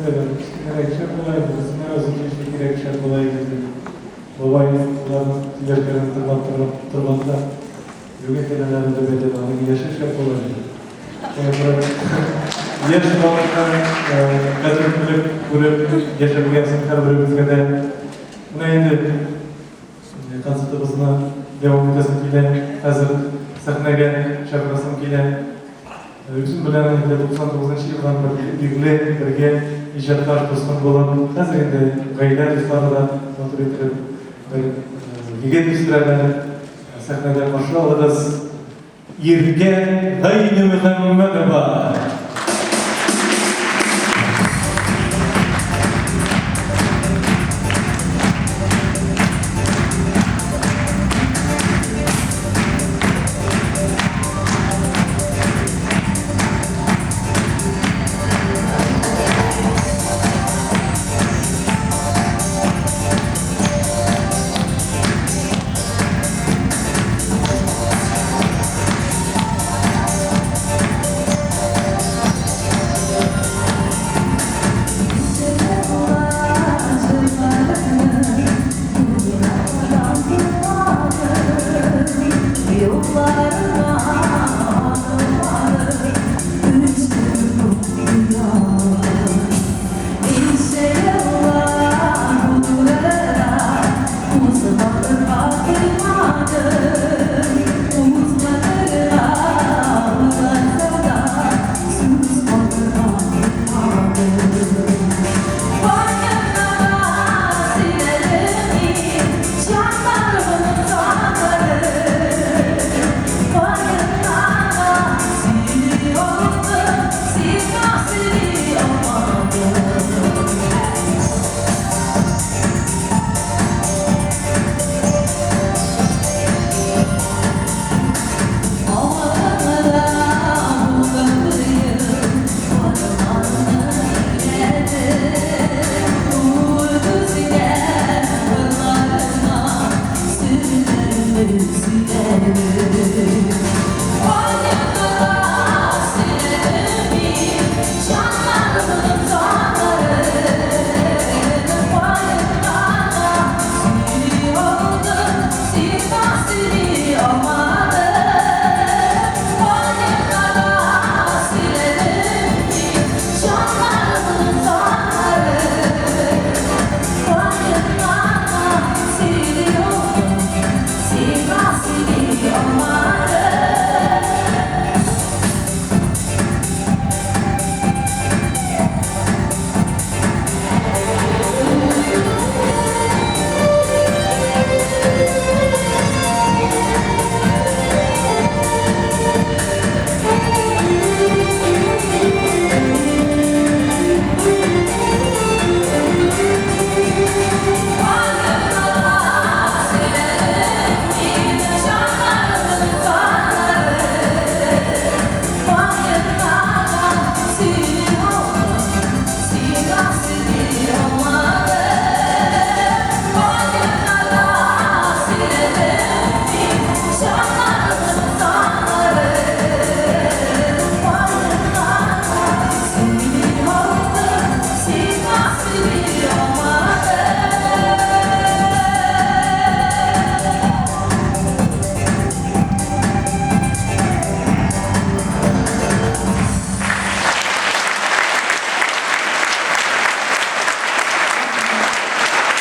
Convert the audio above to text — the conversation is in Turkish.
verelim. Gerekçe kolaydı. Bizim özünce işte gerekçe kolaydı. Babayların dilerlerini tırmandı. Yöge telelerinde bedelanı yaşaş kolaydı. Yaş balıklar kadın kılıp kurup yaşamı gelsin kararımızda da buna indi konsertımızına devam edesim kile hazır sahneye çağırasım kile bütün bilen 99 yıldan birlikte icatlar tostan olan hazır indi gayler ifadada kontrol edilip yigit üstlerine sahnede karşı alırız. Yirge Gayni Muhammed'e var.